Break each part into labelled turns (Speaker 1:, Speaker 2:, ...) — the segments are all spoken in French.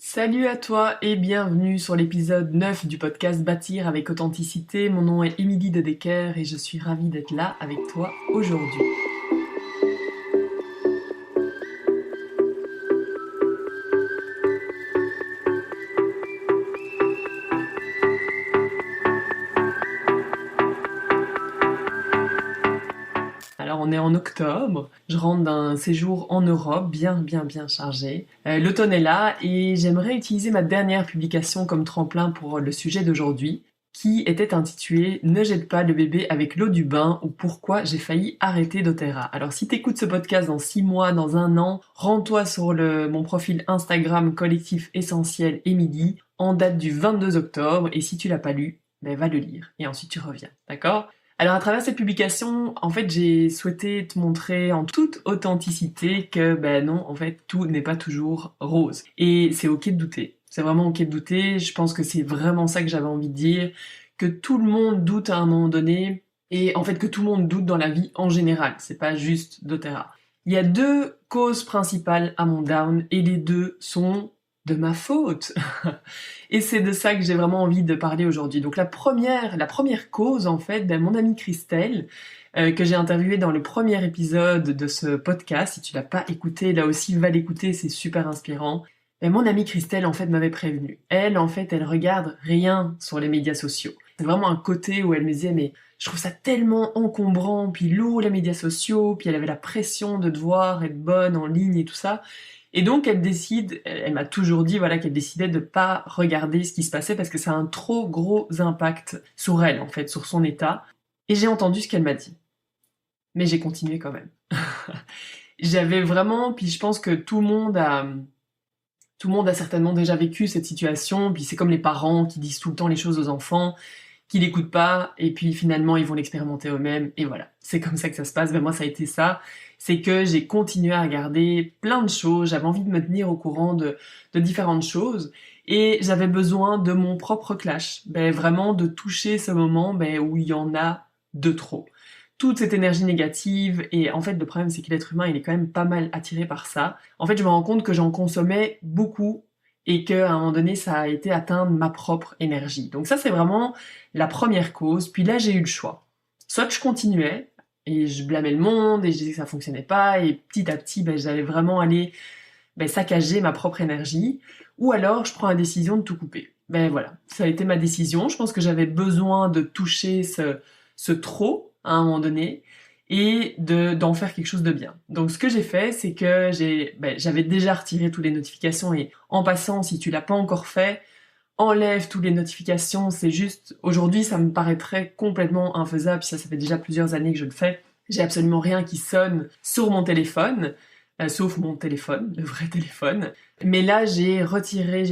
Speaker 1: Salut à toi et bienvenue sur l'épisode 9 du podcast Bâtir avec authenticité. Mon nom est Émilie de Decker et je suis ravie d'être là avec toi aujourd'hui. Alors on est en octobre, je rentre d'un séjour en Europe bien chargé. L'automne est là et j'aimerais utiliser ma dernière publication comme tremplin pour le sujet d'aujourd'hui, qui était intitulé Ne jette pas le bébé avec l'eau du bain ou pourquoi j'ai failli arrêter doTERRA. Alors si t'écoutes ce podcast dans 6 mois, dans un an, rends-toi sur mon profil Instagram collectif essentiel Émilie en date du 22 octobre et si tu l'as pas lu, va le lire et ensuite tu reviens, d'accord? Alors à travers cette publication, en fait, j'ai souhaité te montrer en toute authenticité que non, en fait, tout n'est pas toujours rose. Et c'est ok de douter. C'est vraiment ok de douter. Je pense que c'est vraiment ça que j'avais envie de dire, que tout le monde doute à un moment donné, et en fait que tout le monde doute dans la vie en général. C'est pas juste doTERRA. Il y a deux causes principales à mon down, et les deux sont de ma faute. Et c'est de ça que j'ai vraiment envie de parler aujourd'hui. Donc la première cause, en fait, mon amie Christelle, que j'ai interviewée dans le premier épisode de ce podcast. Si tu l'as pas écouté, là aussi, va l'écouter, c'est super inspirant. Et mon amie Christelle, en fait, m'avait prévenue. Elle, en fait, elle regarde rien sur les médias sociaux. C'est vraiment un côté où elle me disait, mais je trouve ça tellement encombrant, puis lourd les médias sociaux, puis elle avait la pression de devoir être bonne en ligne et tout ça. Et donc elle m'a toujours dit voilà qu'elle décidait de pas regarder ce qui se passait parce que ça a un trop gros impact sur elle en fait, sur son état. Et j'ai entendu ce qu'elle m'a dit. Mais j'ai continué quand même. J'avais vraiment, puis je pense que tout le monde a certainement déjà vécu cette situation, puis c'est comme les parents qui disent tout le temps les choses aux enfants, qui l'écoutent pas, et puis finalement ils vont l'expérimenter eux-mêmes, et voilà. C'est comme ça que ça se passe, moi ça a été ça, c'est que j'ai continué à regarder plein de choses, j'avais envie de me tenir au courant de différentes choses, et j'avais besoin de mon propre clash, vraiment de toucher ce moment où il y en a de trop. Toute cette énergie négative, et en fait le problème c'est que l'être humain il est quand même pas mal attiré par ça. En fait je me rends compte que j'en consommais beaucoup et qu'à un moment donné ça a été atteindre ma propre énergie. Donc ça c'est vraiment la première cause, puis là j'ai eu le choix. Soit je continuais et je blâmais le monde et je disais que ça fonctionnait pas et petit à petit j'allais vraiment aller saccager ma propre énergie, ou alors je prends la décision de tout couper. Voilà, ça a été ma décision, je pense que j'avais besoin de toucher ce trop à un moment donné et d'en faire quelque chose de bien. Donc ce que j'ai fait, c'est que j'avais déjà retiré toutes les notifications et en passant, si tu l'as pas encore fait, enlève toutes les notifications, c'est juste, aujourd'hui ça me paraîtrait complètement infaisable, puis ça fait déjà plusieurs années que je le fais. J'ai absolument rien qui sonne sur mon téléphone, sauf mon téléphone, le vrai téléphone. Mais là, j'ai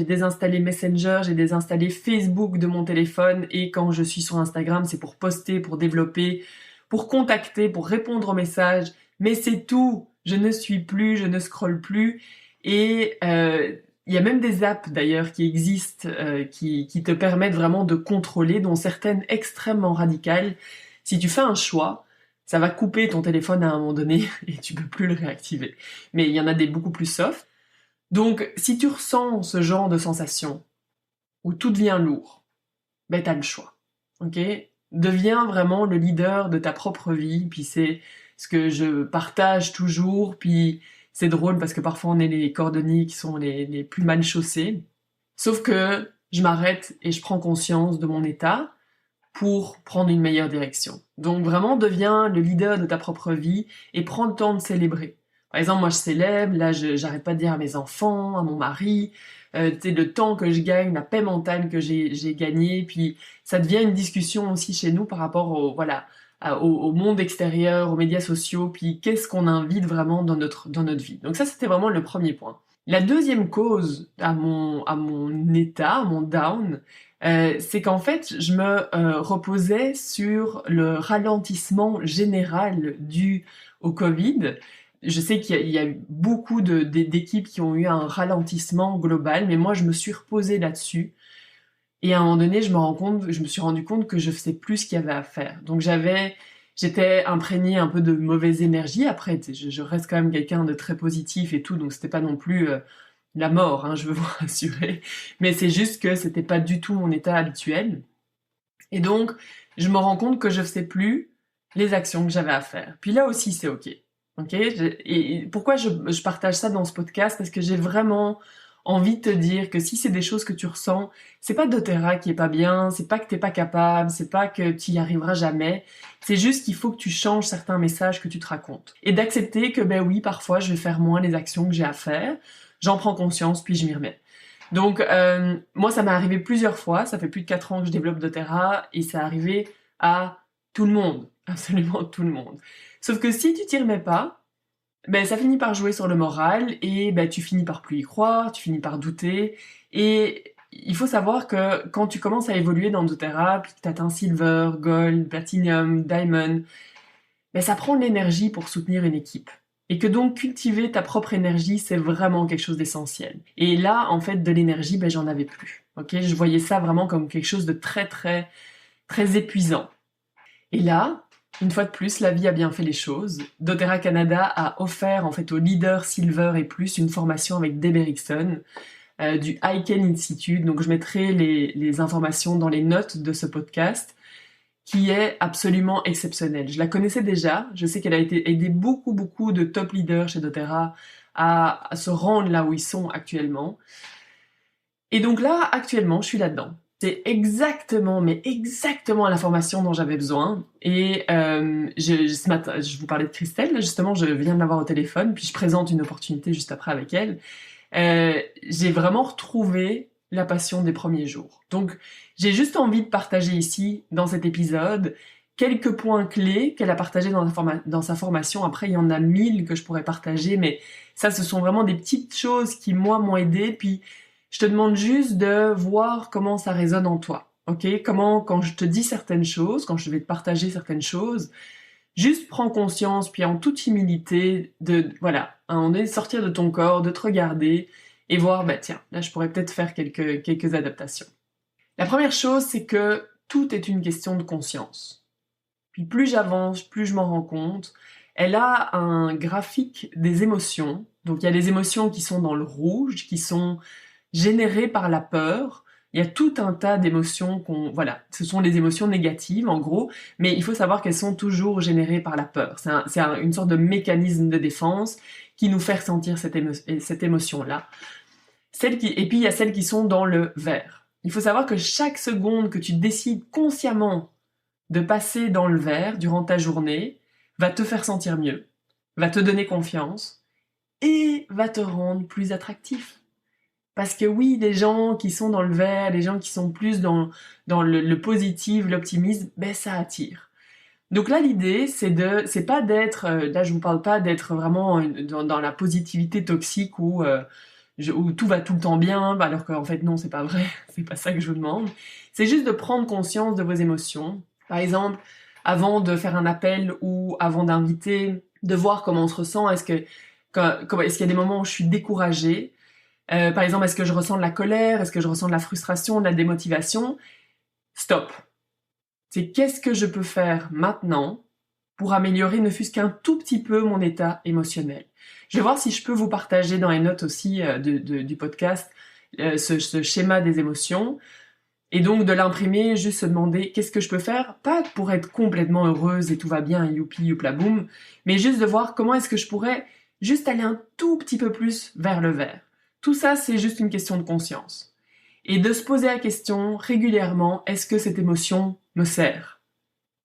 Speaker 1: désinstallé Messenger, j'ai désinstallé Facebook de mon téléphone, et quand je suis sur Instagram, c'est pour poster, pour développer, pour contacter, pour répondre aux messages, mais c'est tout. Je ne scrolle plus, et il y a même des apps d'ailleurs qui existent, qui te permettent vraiment de contrôler, dont certaines extrêmement radicales. Si tu fais un choix, ça va couper ton téléphone à un moment donné et tu peux plus le réactiver. Mais il y en a des beaucoup plus soft. Donc, si tu ressens ce genre de sensation où tout devient lourd, t'as le choix. Ok? Deviens vraiment le leader de ta propre vie. Puis c'est ce que je partage toujours. Puis c'est drôle parce que parfois on est les cordonniers qui sont les plus mal chaussés. Sauf que je m'arrête et je prends conscience de mon état pour prendre une meilleure direction. Donc vraiment, deviens le leader de ta propre vie et prends le temps de célébrer. Par exemple, moi je célèbre, là j'arrête pas de dire à mes enfants, à mon mari, le temps que je gagne, la paix mentale que j'ai gagnée, puis ça devient une discussion aussi chez nous par rapport au monde extérieur, aux médias sociaux, puis qu'est-ce qu'on invite vraiment dans notre vie. Donc ça c'était vraiment le premier point. La deuxième cause à mon état, à mon down, c'est qu'en fait, je me reposais sur le ralentissement général dû au Covid. Je sais qu'il y a eu beaucoup d'équipes qui ont eu un ralentissement global, mais moi, je me suis reposée là-dessus. Et à un moment donné, je me suis rendu compte que je faisais plus ce qu'il y avait à faire. Donc j'étais imprégnée un peu de mauvaise énergie. Après, je reste quand même quelqu'un de très positif et tout, donc c'était pas non plus la mort, hein, je veux vous rassurer, mais c'est juste que c'était pas du tout mon état habituel. Et donc, je me rends compte que je ne sais plus les actions que j'avais à faire. Puis là aussi, c'est OK. OK? Et pourquoi je partage ça dans ce podcast? Parce que j'ai vraiment envie de te dire que si c'est des choses que tu ressens, c'est pas doTERRA qui est pas bien, c'est pas que t'es pas capable, c'est pas que tu y arriveras jamais, c'est juste qu'il faut que tu changes certains messages que tu te racontes. Et d'accepter que, ben oui, parfois, je vais faire moins les actions que j'ai à faire, j'en prends conscience, puis je m'y remets. Donc, moi, ça m'est arrivé plusieurs fois. Ça fait plus de 4 ans que je développe doTERRA et c'est arrivé à tout le monde, absolument tout le monde. Sauf que si tu t'y remets pas, ben ça finit par jouer sur le moral et ben tu finis par plus y croire, tu finis par douter. Et il faut savoir que quand tu commences à évoluer dans doTERRA, puis que tu atteins Silver, Gold, Platinum, Diamond, ben ça prend de l'énergie pour soutenir une équipe. Et que donc cultiver ta propre énergie, c'est vraiment quelque chose d'essentiel. Et là, en fait, de l'énergie, ben j'en avais plus. Ok, je voyais ça vraiment comme quelque chose de très très très épuisant. Et là, une fois de plus, la vie a bien fait les choses. doTERRA Canada a offert en fait aux leaders Silver et plus une formation avec Deb Erickson du Icahn Institute. Donc je mettrai les informations dans les notes de ce podcast, qui est absolument exceptionnelle. Je la connaissais déjà, je sais qu'elle a aidé beaucoup de top leaders chez doTERRA à se rendre là où ils sont actuellement. Et donc là, actuellement, je suis là-dedans. C'est exactement, mais exactement la formation dont j'avais besoin. Et ce matin, je vous parlais de Christelle, là, justement, je viens de l'avoir au téléphone, puis je présente une opportunité juste après avec elle. J'ai vraiment retrouvé la passion des premiers jours. Donc, j'ai juste envie de partager ici, dans cet épisode, quelques points clés qu'elle a partagés dans sa formation. Après, il y en a 1000 que je pourrais partager, mais ça, ce sont vraiment des petites choses qui, moi, m'ont aidé. Puis, je te demande juste de voir comment ça résonne en toi. Ok? Comment, quand je te dis certaines choses, quand je vais te partager certaines choses, juste prends conscience, puis en toute humilité, voilà, à un moment donné, sortir de ton corps, de te regarder et voir, bah tiens, là je pourrais peut-être faire quelques adaptations. La première chose, c'est que tout est une question de conscience. Puis plus j'avance, plus je m'en rends compte. Elle a un graphique des émotions. Donc il y a des émotions qui sont dans le rouge, qui sont générées par la peur. Il y a tout un tas d'émotions voilà, ce sont les émotions négatives en gros, mais il faut savoir qu'elles sont toujours générées par la peur. C'est une sorte de mécanisme de défense qui nous fait ressentir cette émotion-là. Et puis il y a celles qui sont dans le vert. Il faut savoir que chaque seconde que tu décides consciemment de passer dans le vert durant ta journée va te faire sentir mieux, va te donner confiance et va te rendre plus attractif. Parce que oui, les gens qui sont dans le vert, les gens qui sont plus dans le positif, l'optimisme, ben ça attire. Donc là, l'idée, c'est pas d'être, là je vous parle pas d'être vraiment dans la positivité toxique où tout va tout le temps bien, alors qu'en fait non, c'est pas vrai, c'est pas ça que je vous demande. C'est juste de prendre conscience de vos émotions. Par exemple, avant de faire un appel ou avant d'inviter, de voir comment on se ressent. Est-ce qu'il y a des moments où je suis découragée? Par exemple, est-ce que je ressens de la colère? Est-ce que je ressens de la frustration, de la démotivation? Stop. C'est qu'est-ce que je peux faire maintenant pour améliorer ne fût-ce qu'un tout petit peu mon état émotionnel. Je vais voir si je peux vous partager dans les notes aussi du podcast ce schéma des émotions. Et donc de l'imprimer, juste se demander qu'est-ce que je peux faire, pas pour être complètement heureuse et tout va bien, youpi, youpla boum, mais juste de voir comment est-ce que je pourrais juste aller un tout petit peu plus vers le vert. Tout ça, c'est juste une question de conscience. Et de se poser la question régulièrement, est-ce que cette émotion me sert?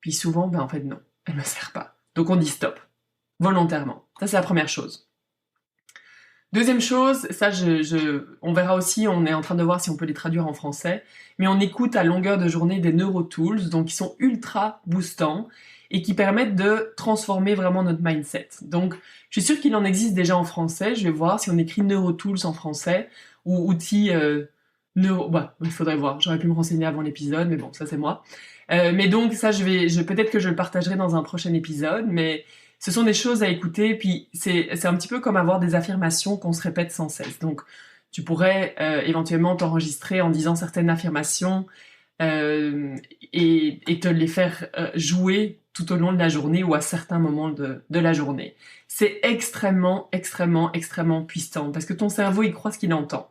Speaker 1: Puis souvent, ben en fait non, elle me sert pas. Donc on dit stop, volontairement. Ça c'est la première chose. Deuxième chose, ça on verra aussi, on est en train de voir si on peut les traduire en français, mais on écoute à longueur de journée des neurotools, donc qui sont ultra boostants et qui permettent de transformer vraiment notre mindset. Donc je suis sûre qu'il en existe déjà en français, je vais voir si on écrit neurotools en français ou outils il faudrait voir, j'aurais pu me renseigner avant l'épisode, mais bon, ça c'est moi. Mais donc ça, peut-être que je le partagerai dans un prochain épisode, mais ce sont des choses à écouter, puis c'est un petit peu comme avoir des affirmations qu'on se répète sans cesse. Donc, tu pourrais éventuellement t'enregistrer en disant certaines affirmations et te les faire jouer tout au long de la journée ou à certains moments de la journée. c'est extrêmement, extrêmement, extrêmement puissant parce que ton cerveau, il croit ce qu'il entend.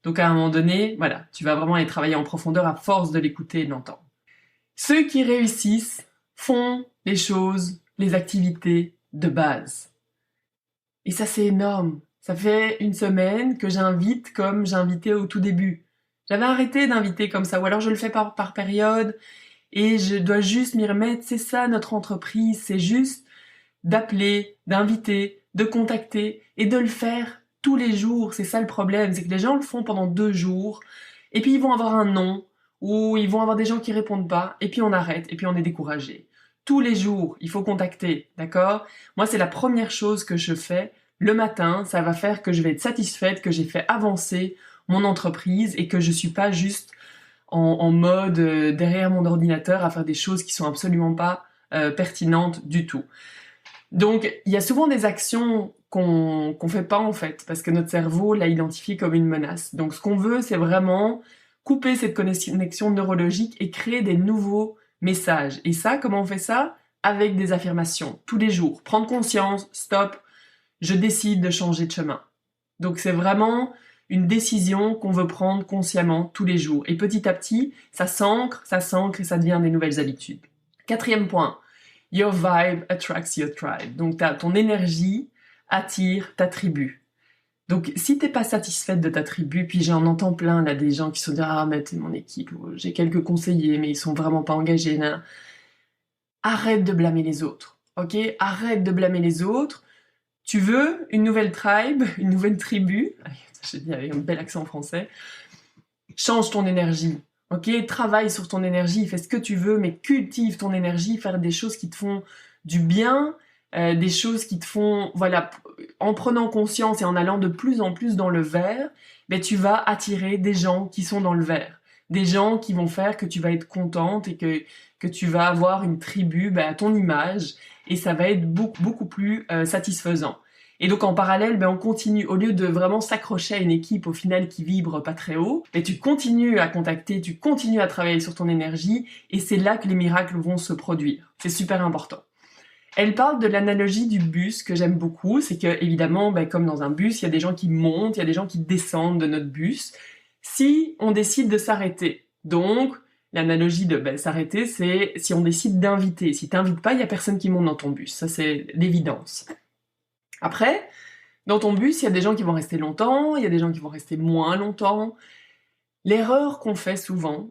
Speaker 1: Donc à un moment donné, voilà, tu vas vraiment aller travailler en profondeur à force de l'écouter et de l'entendre. Ceux qui réussissent font les choses, les activités de base. Et ça, c'est énorme. Ça fait une semaine que j'invite comme j'invitais au tout début. J'avais arrêté d'inviter comme ça, ou alors je le fais par période, et je dois juste m'y remettre. C'est ça notre entreprise, c'est juste d'appeler, d'inviter, de contacter, et de le faire tous les jours. C'est ça le problème, c'est que les gens le font pendant 2 jours, et puis ils vont avoir un non, ou ils vont avoir des gens qui répondent pas, et puis on arrête, et puis on est découragé. Tous les jours, il faut contacter, d'accord? Moi, c'est la première chose que je fais le matin. Ça va faire que je vais être satisfaite, que j'ai fait avancer mon entreprise et que je suis pas juste en mode derrière mon ordinateur à faire des choses qui sont absolument pas pertinentes du tout. Donc, il y a souvent des actions qu'on fait pas en fait, parce que notre cerveau l'a identifié comme une menace. Donc, ce qu'on veut, c'est vraiment couper cette connexion neurologique et créer des nouveaux messages. Et ça, comment on fait ça? Avec des affirmations, tous les jours. Prendre conscience, stop, je décide de changer de chemin. Donc, c'est vraiment une décision qu'on veut prendre consciemment tous les jours. Et petit à petit, ça s'ancre et ça devient des nouvelles habitudes. 4e point. Your vibe attracts your tribe. Donc, ton énergie attire ta tribu. Donc, si t'es pas satisfaite de ta tribu, puis j'en entends plein, là, des gens qui se disent « Ah, mais t'es mon équipe, j'ai quelques conseillers, mais ils sont vraiment pas engagés. » Arrête de blâmer les autres, ok? Arrête de blâmer les autres. Tu veux une nouvelle tribe, une nouvelle tribu, j'ai dit avec un bel accent français, change ton énergie. Ok, travaille sur ton énergie, fais ce que tu veux, mais cultive ton énergie, faire des choses qui te font du bien, des choses qui te font, voilà, en prenant conscience et en allant de plus en plus dans le vert, ben tu vas attirer des gens qui sont dans le vert, des gens qui vont faire que tu vas être contente et que tu vas avoir une tribu ben, à ton image, et ça va être beaucoup, beaucoup plus satisfaisant. Et donc en parallèle, on continue, au lieu de vraiment s'accrocher à une équipe au final qui vibre pas très haut, tu continues à contacter, tu continues à travailler sur ton énergie, et c'est là que les miracles vont se produire. C'est super important. Elle parle de l'analogie du bus que j'aime beaucoup, c'est que évidemment, comme dans un bus, il y a des gens qui montent, il y a des gens qui descendent de notre bus, si on décide de s'arrêter. Donc, l'analogie de s'arrêter, c'est si on décide d'inviter. Si t'invites pas, il y a personne qui monte dans ton bus. Ça, c'est l'évidence. Après, dans ton bus, il y a des gens qui vont rester longtemps, il y a des gens qui vont rester moins longtemps. L'erreur qu'on fait souvent,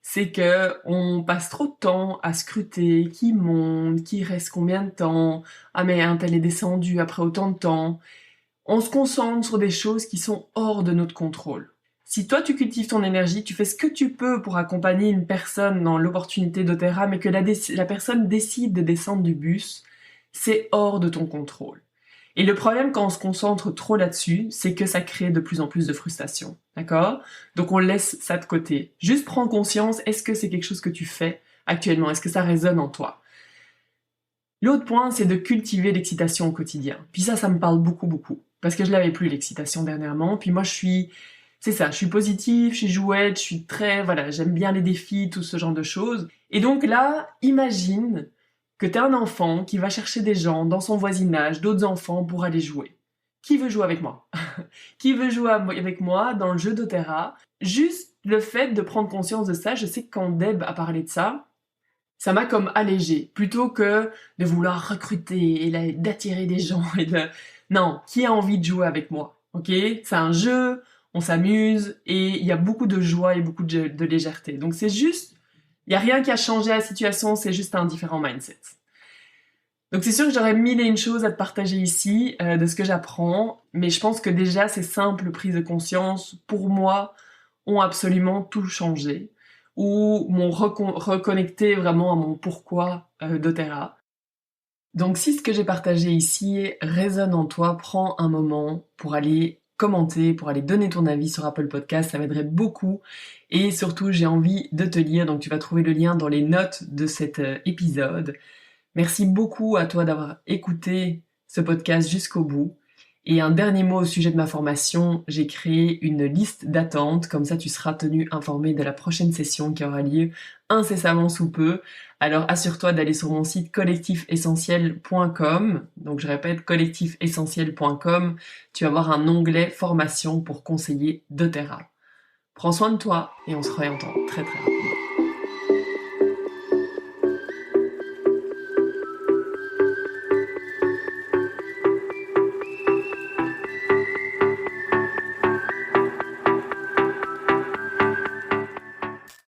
Speaker 1: c'est que on passe trop de temps à scruter qui monte, qui reste combien de temps. Ah mais un tel est descendu après autant de temps. On se concentre sur des choses qui sont hors de notre contrôle. Si toi tu cultives ton énergie, tu fais ce que tu peux pour accompagner une personne dans l'opportunité d'Otera, mais que la personne décide de descendre du bus, c'est hors de ton contrôle. Et le problème quand on se concentre trop là-dessus, c'est que ça crée de plus en plus de frustration, d'accord? Donc on laisse ça de côté. Juste prends conscience, est-ce que c'est quelque chose que tu fais actuellement? Est-ce que ça résonne en toi? L'autre point, c'est de cultiver l'excitation au quotidien. Puis ça me parle beaucoup, beaucoup. Parce que je l'avais plus, l'excitation, dernièrement. Puis moi, je suis positive, je suis jouette, je suis j'aime bien les défis, tout ce genre de choses. Et donc là, imagine que t'es un enfant qui va chercher des gens dans son voisinage, d'autres enfants, pour aller jouer. Qui veut jouer avec moi? Qui veut jouer avec moi dans le jeu d'Otera? Juste le fait de prendre conscience de ça, je sais que quand Deb a parlé de ça m'a comme allégé, plutôt que de vouloir recruter et d'attirer des gens et de... Non, qui a envie de jouer avec moi? Ok? C'est un jeu, on s'amuse, et il y a beaucoup de joie et beaucoup de légèreté. Donc c'est juste... Il n'y a rien qui a changé la situation, c'est juste un différent mindset. Donc c'est sûr que j'aurais mille et une choses à te partager ici, de ce que j'apprends, mais je pense que déjà ces simples prises de conscience, pour moi, ont absolument tout changé, ou m'ont reconnecté vraiment à mon pourquoi d'Otera. Donc si ce que j'ai partagé ici résonne en toi, prends un moment pour aller commenter, pour aller donner ton avis sur Apple Podcast, ça m'aiderait beaucoup. Et surtout, j'ai envie de te lire, donc tu vas trouver le lien dans les notes de cet épisode. Merci beaucoup à toi d'avoir écouté ce podcast jusqu'au bout. Et un dernier mot au sujet de ma formation, j'ai créé une liste d'attente, comme ça tu seras tenu informé de la prochaine session qui aura lieu incessamment sous peu. Alors assure-toi d'aller sur mon site collectifessentiel.com, donc je répète collectifessentiel.com, tu vas avoir un onglet formation pour conseiller doTERRA. Prends soin de toi et on se réentend très très rapidement.